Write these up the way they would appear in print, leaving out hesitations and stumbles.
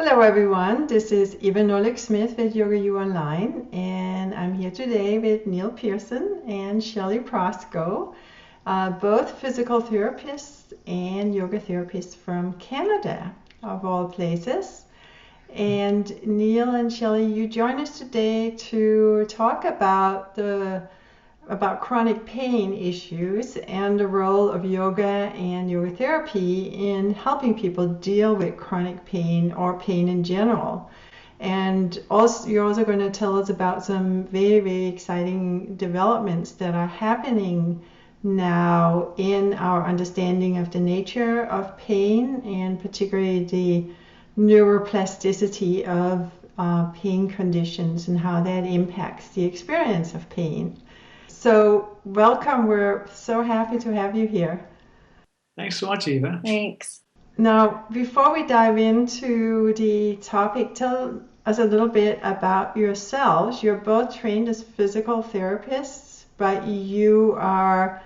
Hello everyone, this is Eva Nolik-Smith with YogaUOnline, and I'm here today with Neil Pearson and Shelly Prosko, both physical therapists and yoga therapists from Canada, of all places. And Neil and Shelly, you join us today to talk about chronic pain issues and the role of yoga and yoga therapy in helping people deal with chronic pain or pain in general. And also, you're also going to tell us about some very, very exciting developments that are happening now in our understanding of the nature of pain and particularly the neuroplasticity of pain conditions and how that impacts the experience of pain. So, welcome. We're so happy to have you here. Thanks so much, Eva. Thanks. Now, before we dive into the topic, tell us a little bit about yourselves. You're both trained as physical therapists, but you are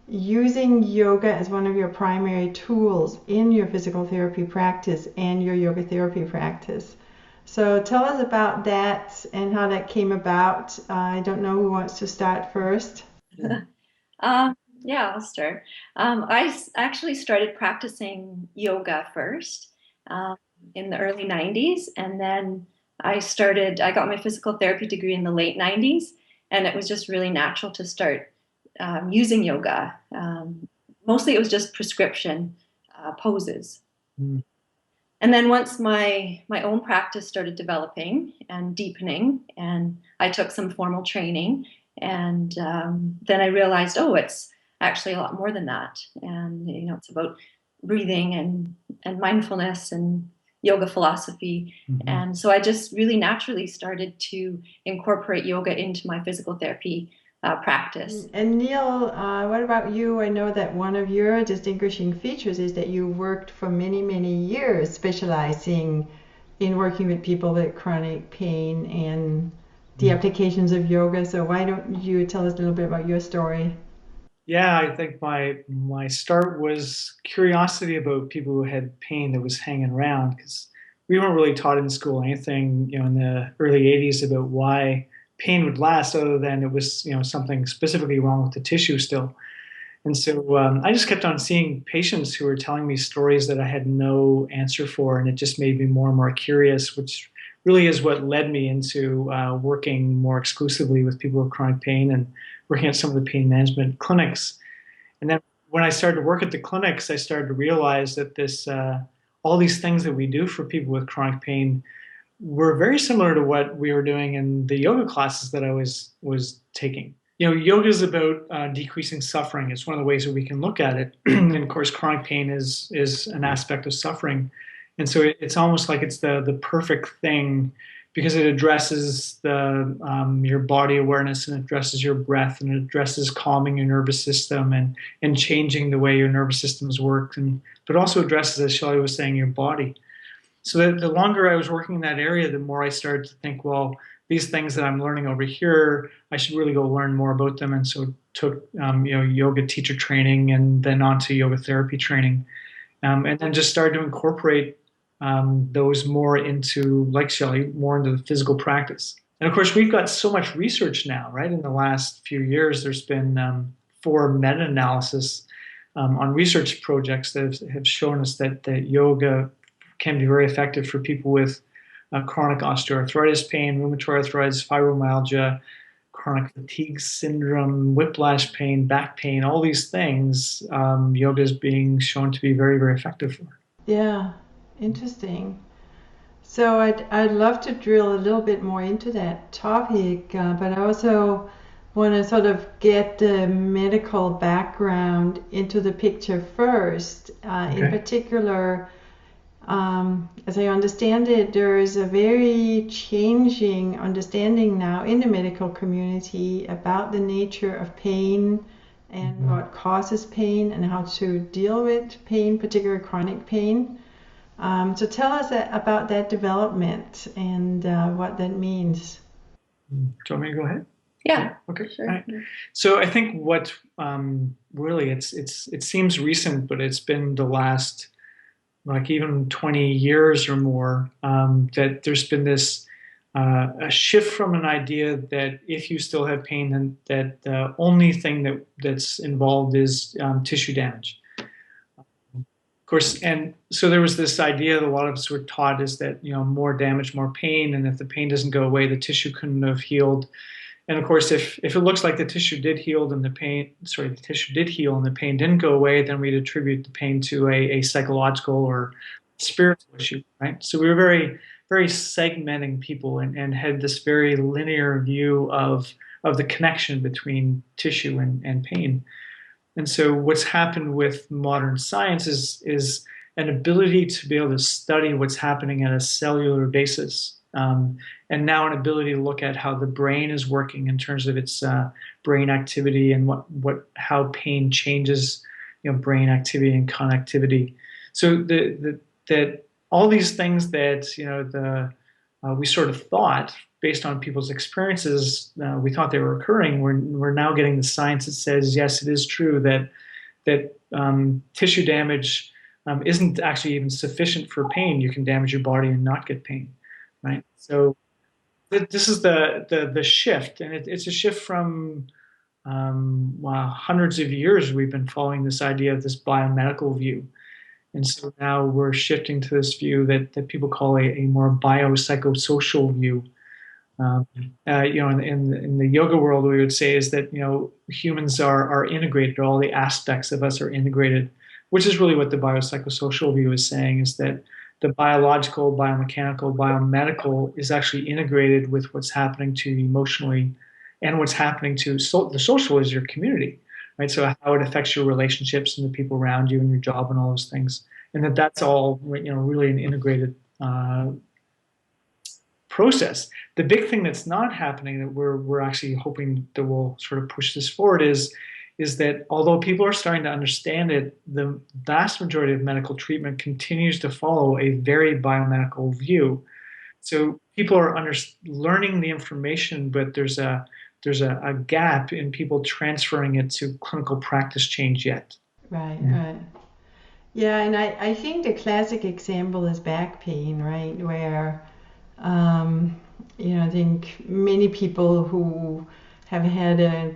using yoga as one of your primary tools in your physical therapy practice and your yoga therapy practice. So tell us about that and how that came about. I don't know who wants to start first. Yeah, I'll start. Actually started practicing yoga first um, in the early 90s. And then I got my physical therapy degree in the late 90s. And it was just really natural to start using yoga. Mostly it was just prescription poses. Mm. And then once my own practice started developing and deepening, and I took some formal training, and then I realized, oh, it's actually a lot more than that. And it's about breathing and mindfulness and yoga philosophy. Mm-hmm. And so I just really naturally started to incorporate yoga into my physical therapy practice. And Neil, what about you? I know that one of your distinguishing features is that you worked for many, many years specializing in working with people with chronic pain and the applications of yoga. So why don't you tell us a little bit about your story? Yeah, I think my start was curiosity about people who had pain that was hanging around because we weren't really taught in school anything, in the early 80s about why pain would last other than it was, something specifically wrong with the tissue still. And so I just kept on seeing patients who were telling me stories that I had no answer for, and it just made me more and more curious, which really is what led me into working more exclusively with people with chronic pain and working at some of the pain management clinics. And then when I started to work at the clinics, I started to realize that all these things that we do for people with chronic pain were very similar to what we were doing in the yoga classes that I was taking. Yoga is about decreasing suffering. It's one of the ways that we can look at it. And of course, chronic pain is an aspect of suffering. And so it's almost like it's the perfect thing because it addresses your body awareness, and it addresses your breath, and it addresses calming your nervous system and changing the way your nervous systems work, but also addresses, as Shelley was saying, your body. So the longer I was working in that area, the more I started to think, well, these things that I'm learning over here, I should really go learn more about them. And so took yoga teacher training and then on to yoga therapy training, and then just started to incorporate those more into, like Shelley, more into the physical practice. And of course, we've got so much research now, right? In the last few years, there's been 4 meta-analysis on research projects that have shown us that yoga can be very effective for people with chronic osteoarthritis pain, rheumatoid arthritis, fibromyalgia, chronic fatigue syndrome, whiplash pain, back pain, all these things, yoga is being shown to be very, very effective for. Yeah, interesting. So I'd love to drill a little bit more into that topic, but I also want to sort of get the medical background into the picture first. In Okay. particular, as I understand it, there is a very changing understanding now in the medical community about the nature of pain and what causes pain and how to deal with pain, particularly chronic pain. So tell us about that development and what that means. Do you want me to go ahead? Yeah, Okay. All sure. right. So I think what, , 'What, 'um, really, it's it seems recent, but it's been the last 5 to 10 years. There's been more and more research on chronic pain, and chronic pain, and chronic fatigue syndrome, whiplash pain, back pain, all these things, yoga is being shown to be very, very effective for. Yeah. Yeah, interesting. So like even 20 years or more, that there's been this a shift from an idea that if you still have pain, then that the only thing that's involved is tissue damage. Of course, and so there was this idea that a lot of us were taught is that, more damage, more pain, and if the pain doesn't go away, the tissue couldn't have healed. And of course, if it looks like the tissue did heal and the tissue did heal and the pain didn't go away, then we'd attribute the pain to a psychological or spiritual issue, right? So we were very, very segmenting people and had this very linear view of the connection between tissue and pain. And so what's happened with modern science is an ability to be able to study what's happening at a cellular basis. And now an ability to look at how the brain is working in terms of its brain activity and how pain changes, brain activity and connectivity. So that all these things that we sort of thought based on people's experiences, we thought they were occurring. We're now getting the science that says yes, it is true that tissue damage isn't actually even sufficient for pain. You can damage your body and not get pain, right? So this is the shift, and it's a shift from hundreds of years. We've been following this idea of this biomedical view. And so now we're shifting to this view that people call a more biopsychosocial view. In the yoga world, we would say is that humans are integrated. All the aspects of us are integrated, which is really what the biopsychosocial view is saying. Is that the biological, biomechanical, biomedical is actually integrated with what's happening to you emotionally, and what's happening to the social is your community, right? So how it affects your relationships and the people around you and your job and all those things, and that's all really an integrated process. The big thing that's not happening that we're actually hoping that will sort of push this forward is that although people are starting to understand it, the vast majority of medical treatment continues to follow a very biomedical view. So people are learning the information, but there's a gap in people transferring it to clinical practice change yet. Right, right. Yeah, and I think the classic example is back pain, right? Where I think many people who have had a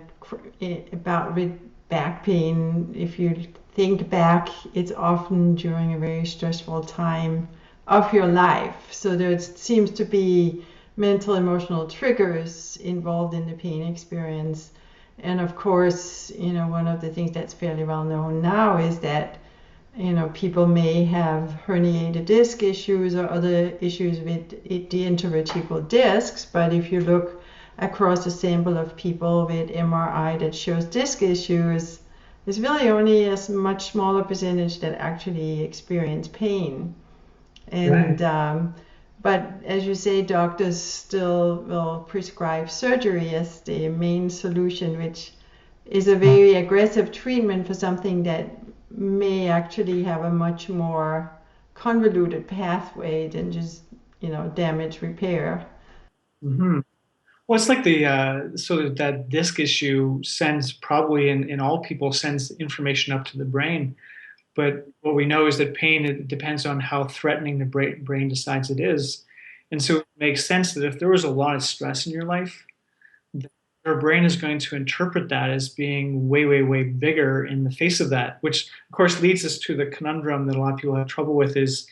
bout with back pain, if you think back, it's often during a very stressful time of your life. So there seems to be mental, emotional triggers involved in the pain experience. And of course, one of the things that's fairly well known now is that people may have herniated disc issues or other issues with the intervertebral discs, but if you look across a sample of people with MRI that shows disc issues, there's really only a much smaller percentage that actually experience pain. And right. But as you say, doctors still will prescribe surgery as the main solution, which is a very aggressive treatment for something that may actually have a much more convoluted pathway than just damage repair. Mm-hmm. Well, it's like so that disc issue sends probably in all people sends information up to the brain. But what we know is that pain, it depends on how threatening the brain decides it is. And so it makes sense that if there was a lot of stress in your life, our brain is going to interpret that as being way, way, way bigger in the face of that, which of course leads us to the conundrum that a lot of people have trouble with is,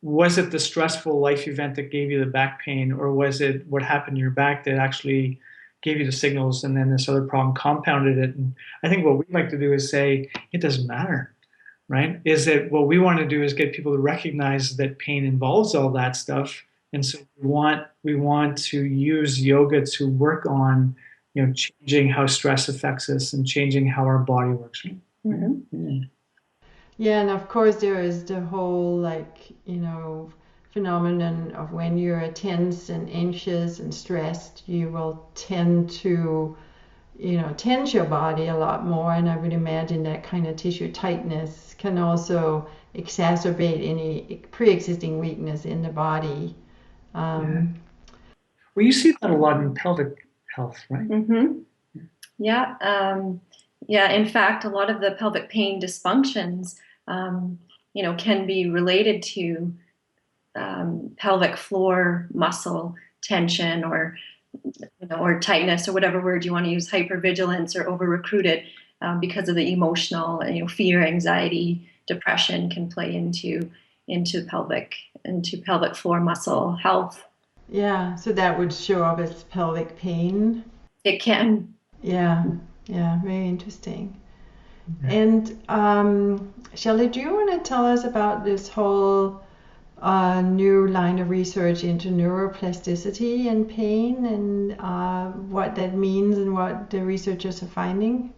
was it the stressful life event that gave you the back pain, or was it what happened in your back that actually gave you the signals and then this other problem compounded it? And I think what we like to do is say, it doesn't matter, right? Is that what we want to do is get people to recognize that pain involves all that stuff. And so we want to use yoga to work on changing how stress affects us and changing how our body works. Mm-hmm. Yeah. Yeah, and of course there is the whole phenomenon of when you're tense and anxious and stressed, you will tend to tense your body a lot more, and I would imagine that kind of tissue tightness can also exacerbate any pre-existing weakness in the body. Well, you see that a lot in pelvic health, right? Mm-hmm. Yeah. In fact, a lot of the pelvic pain dysfunctions can be related to pelvic floor muscle tension or or tightness, or whatever word you want to use, hypervigilance or over-recruited, because of the emotional, fear, anxiety, depression can play into pelvic floor muscle health. Yeah, so that would show up as pelvic pain. It can. Yeah, very interesting. And Shelly, do you want to tell us about this whole new line of research into neuroplasticity and pain, and what that means and what the researchers are finding?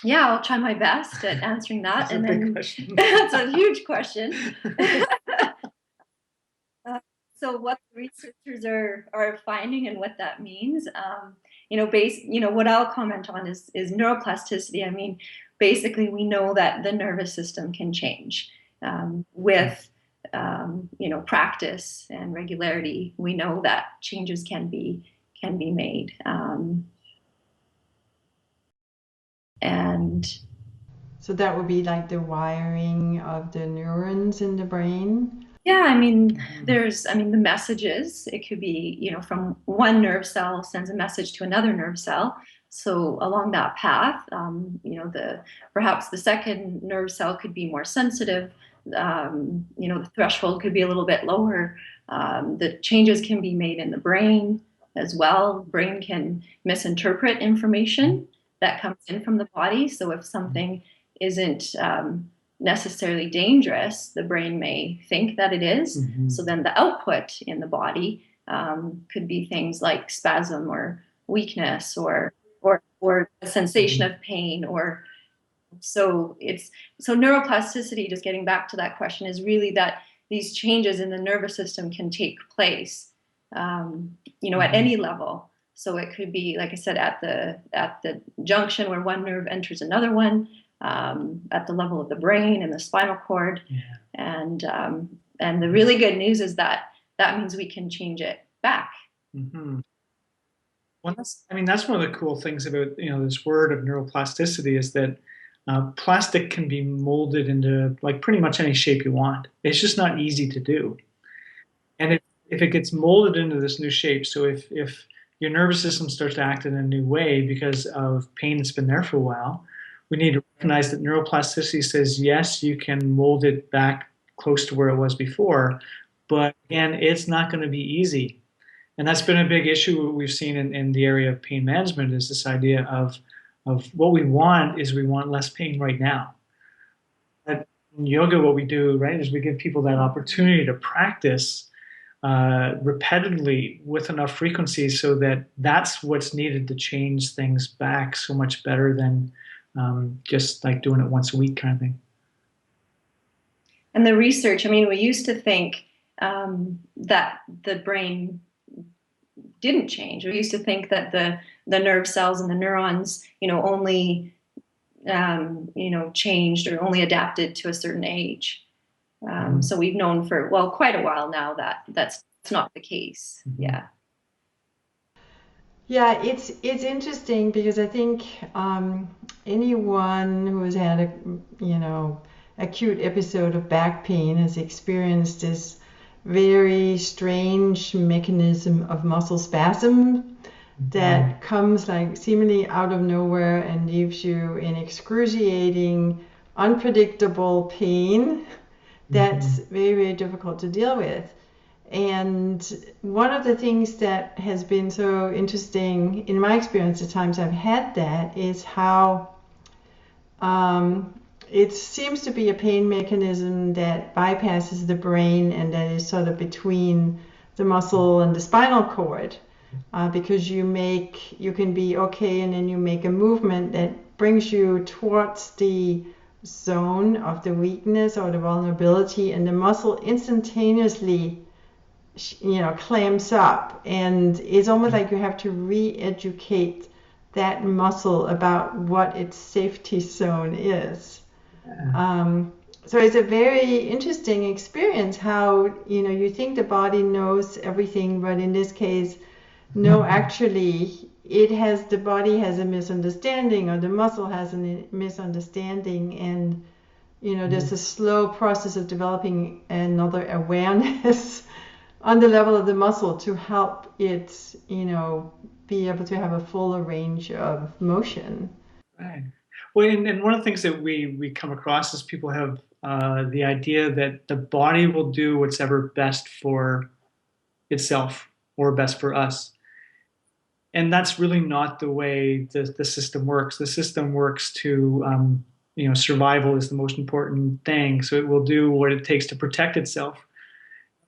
Yeah, I'll try my best at answering that. That's a big question. That's a huge question. So what the researchers are finding and what that means, what I'll comment on is neuroplasticity. I mean, basically, we know that the nervous system can change with practice and regularity. We know that changes can be made. And so that would be like the wiring of the neurons in the brain. Yeah, I mean, the messages, it could be, from one nerve cell sends a message to another nerve cell. So along that path, perhaps the second nerve cell could be more sensitive. The threshold could be a little bit lower. The changes can be made in the brain as well. Brain can misinterpret information that comes in from the body. So if something isn't necessarily dangerous, the brain may think that it is. Mm-hmm. So then the output in the body could be things like spasm or weakness or a sensation of pain. Or so neuroplasticity, just getting back to that question, is really that these changes in the nervous system can take place at any level. So it could be, like I said, at the junction where one nerve enters another one, at the level of the brain and the spinal cord. Yeah. And the really good news is that means we can change it back. Mm-hmm. Well, that's one of the cool things about this word of neuroplasticity, is that plastic can be molded into like pretty much any shape you want. It's just not easy to do. And if it gets molded into this new shape, so if your nervous system starts to act in a new way because of pain that's been there for a while, we need to recognize that neuroplasticity says, yes, you can mold it back close to where it was before, but again, it's not going to be easy. And that's been a big issue we've seen in the area of pain management, is this idea of what we want less pain right now. But in yoga, what we do, right, is we give people that opportunity to practice repetitively with enough frequency so that that's what's needed to change things back so much better than just like doing it once a week kind of thing. And the research, we used to think that the brain didn't change. We used to think that the nerve cells and the neurons, only changed or only adapted to a certain age. So we've known for quite a while now that that's not the case. Mm-hmm. Yeah. Yeah, it's interesting because I think anyone who has had a acute episode of back pain has experienced this very strange mechanism of muscle spasm that comes like seemingly out of nowhere and leaves you in excruciating, unpredictable pain that's very, very difficult to deal with. And one of the things that has been so interesting in my experience, the times I've had that, is how it seems to be a pain mechanism that bypasses the brain and that is sort of between the muscle and the spinal cord, because you can be okay and then you make a movement that brings you towards the zone of the weakness or the vulnerability, and the muscle instantaneously clamps up, and it's almost like you have to re-educate that muscle about what its safety zone is. So it's a very interesting experience how you think the body knows everything, but in this case, no, actually the body has a misunderstanding, or the muscle has a misunderstanding, and there's a slow process of developing another awareness on the level of the muscle to help it, be able to have a fuller range of motion. Right. Well, and one of the things that we come across is people have the idea that the body will do what's ever best for itself or best for us. And that's really not the way the system works. The system works to, survival is the most important thing. So it will do what it takes to protect itself.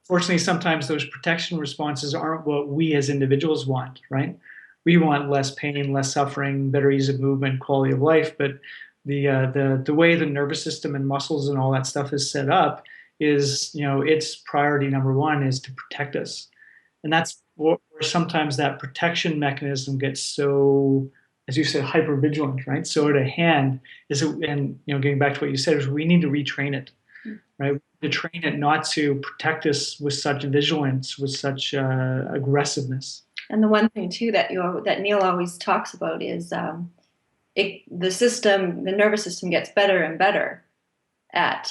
Fortunately, sometimes those protection responses aren't what we as individuals want, right? We want less pain, less suffering, better ease of movement, quality of life. But the way the nervous system and muscles and all that stuff is set up is, its priority number one is to protect us. And that's where sometimes that protection mechanism gets so, as you said, hyper vigilant, right? So at a hand and getting back to what you said, is we need to retrain it, right? To train it not to protect us with such vigilance, with such aggressiveness. And the one thing too that Neil always talks about is the nervous system gets better and better at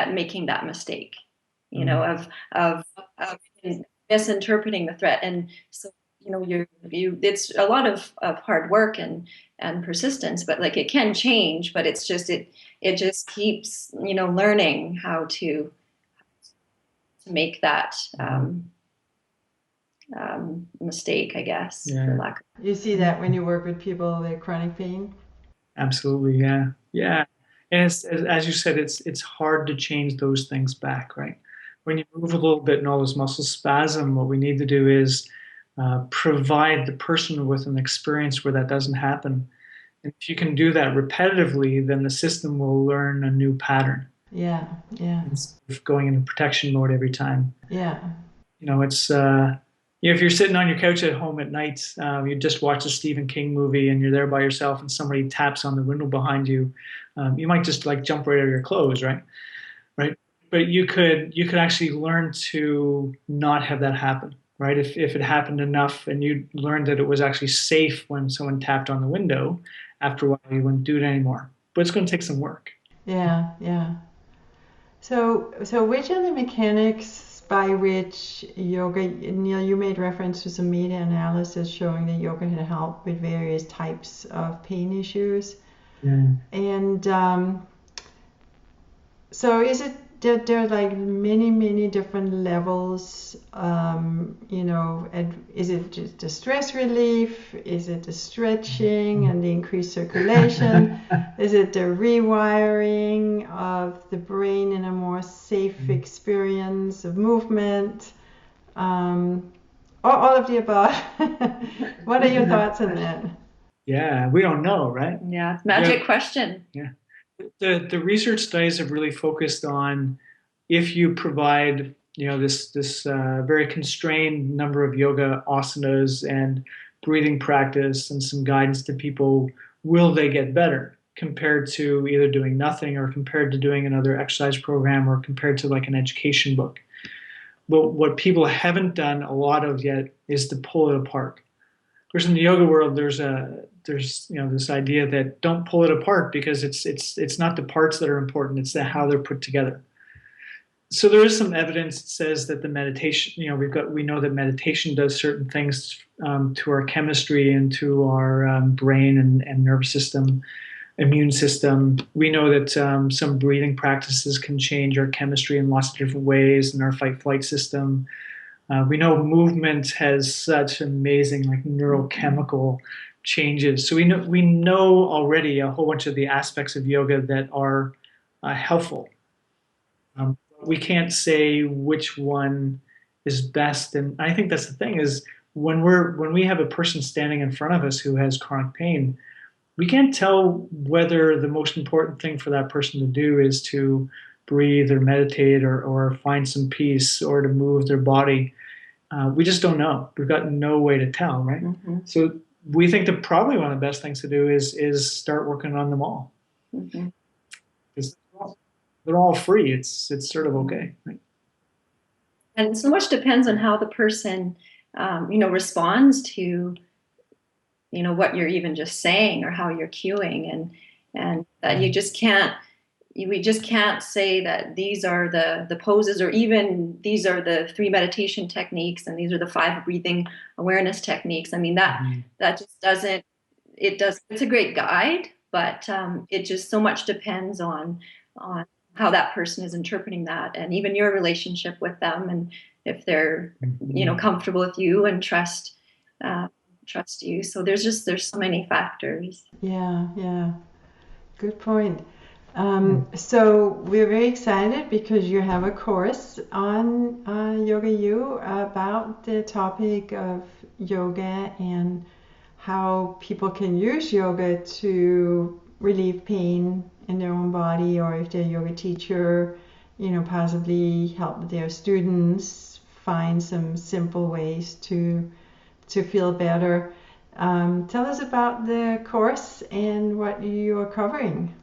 making that mistake, of misinterpreting the threat. And so it's a lot of hard work and persistence, but like it can change, but it's just it just keeps learning how to make that mistake, I guess. Yeah. You see that when you work with people with chronic pain? Absolutely, yeah. And as you said, it's hard to change those things back, right? When you move a little bit and all those muscles spasm, what we need to do is provide the person with an experience where that doesn't happen. And if you can do that repetitively, then the system will learn a new pattern. Yeah. Instead of going into protection mode every time. Yeah. It's if you're sitting on your couch at home at night, you just watch a Stephen King movie and you're there by yourself and somebody taps on the window behind you, you might just like jump right out of your clothes, right? But you could actually learn to not have that happen, right? If it happened enough and you learned that it was actually safe when someone tapped on the window, after a while you wouldn't do it anymore. But it's going to take some work. Yeah. So which are the mechanics by which yoga, Neil, you made reference to some meta-analysis showing that yoga can help with various types of pain issues. Yeah. And so is it that there are like many different levels, is it just the stress relief? Is it the stretching and the increased circulation? Is it the rewiring of the brain in a more safe experience of movement? Or all of the above? What are your thoughts on that? Yeah, we don't know, right? Yeah, it's a magic question. Yeah. The research studies have really focused on if you provide this very constrained number of yoga asanas and breathing practice and some guidance to people, will they get better compared to either doing nothing or compared to doing another exercise program or compared to like an education book. But what people haven't done a lot of yet is to pull it apart. Of course, in the yoga world, there's this idea that don't pull it apart because it's not the parts that are important, it's how they're put together. So there is some evidence that says that the meditation, we know that meditation does certain things to our chemistry and to our brain and nervous system, immune system. We know that some breathing practices can change our chemistry in lots of different ways in our fight-flight system. We know movement has such amazing neurochemical changes. So we know already a whole bunch of the aspects of yoga that are helpful. We can't say which one is best, and I think that's the thing is when we have a person standing in front of us who has chronic pain, we can't tell whether the most important thing for that person to do is to breathe or meditate or find some peace or to move their body. We just don't know. We've got no way to tell, right? Mm-hmm. So we think that probably one of the best things to do is start working on them all. Mm-hmm. They're all free. It's sort of okay, right? And so much depends on how the person, responds to, what you're even just saying or how you're cueing, and that you just can't, we just can't say that these are the poses, or even these are the 3 meditation techniques and these are the 5 breathing awareness techniques. I mean, that just doesn't, it's a great guide, but it just so much depends on how that person is interpreting that, and even your relationship with them, and if they're comfortable with you and trust you. So there's so many factors. Yeah, good point. So we're very excited because you have a course on YogaU about the topic of yoga and how people can use yoga to relieve pain in their own body, or if they're a yoga teacher, possibly help their students find some simple ways to feel better. Tell us about the course and what you are covering.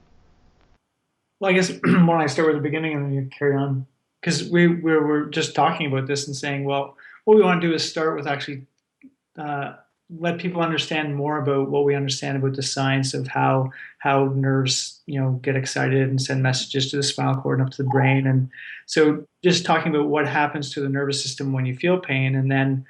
Well, I guess why don't I start with the beginning and then you carry on? Because we were just talking about this and saying, well, what we want to do is start with actually let people understand more about what we understand about the science of how nerves, get excited and send messages to the spinal cord and up to the brain. And so just talking about what happens to the nervous system when you feel pain, and then,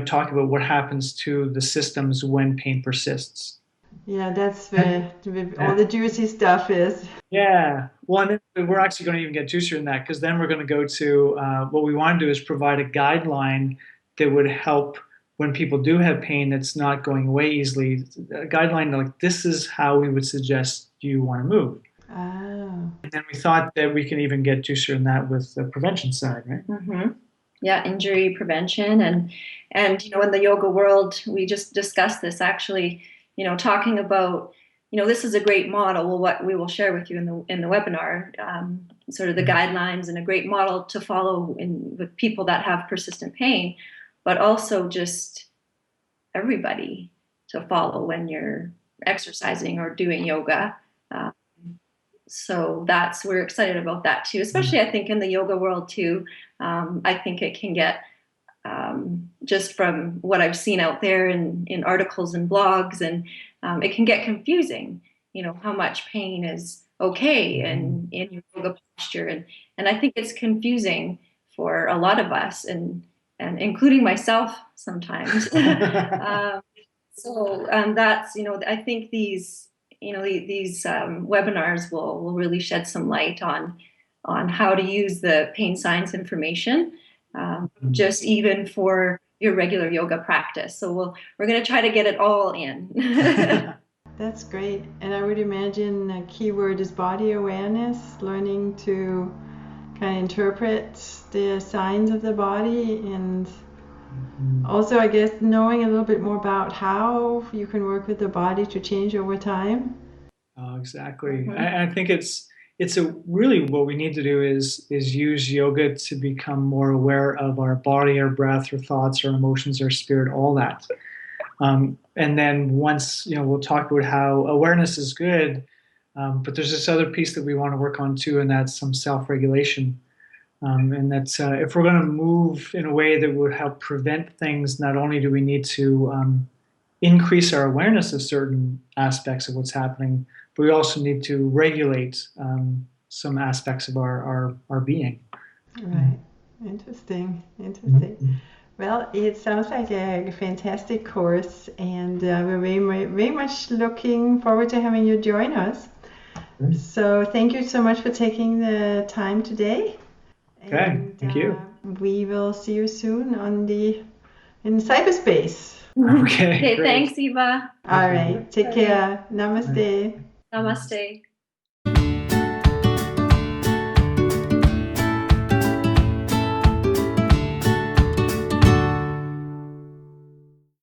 talk about what happens to the systems when pain persists. Yeah, that's where all the juicy stuff is. Yeah. Well, and then we're actually going to even get juicier than that, because then we're going to go to what we want to do is provide a guideline that would help when people do have pain that's not going away easily. A guideline like, this is how we would suggest you want to move. Oh. And then we thought that we can even get juicier than that with the prevention side, right? Mm-hmm. Yeah, injury prevention. And in the yoga world, we just discussed this actually, talking about, this is a great model. Well, what we will share with you in the webinar, sort of the guidelines, and a great model to follow with people that have persistent pain, but also just everybody to follow when you're exercising or doing yoga. So we're excited about that too, especially I think in the yoga world too. I think it can get, just from what I've seen out there in articles and blogs, and it can get confusing, how much pain is okay in your yoga posture. And I think it's confusing for a lot of us, and including myself sometimes. So that's, I think these webinars will really shed some light on how to use the pain science information, just even for your regular yoga practice. So we're going to try to get it all in. That's great. And I would imagine a key word is body awareness, learning to kind of interpret the signs of the body, and also, I guess, knowing a little bit more about how you can work with the body to change over time. Oh, exactly. I think it's really what we need to do is use yoga to become more aware of our body, our breath, our thoughts, our emotions, our spirit, all that. And then once, we'll talk about how awareness is good, but there's this other piece that we want to work on too, and that's some self-regulation. And that's if we're going to move in a way that would help prevent things, not only do we need to increase our awareness of certain aspects of what's happening, but we also need to regulate some aspects of our being. Right. Interesting. Well, it sounds like a fantastic course, and we're very much looking forward to having you join us. So thank you so much for taking the time today. Okay, and, thank you. We will see you soon in cyberspace. Okay, thanks, Eva. All right, take care. Namaste. Namaste.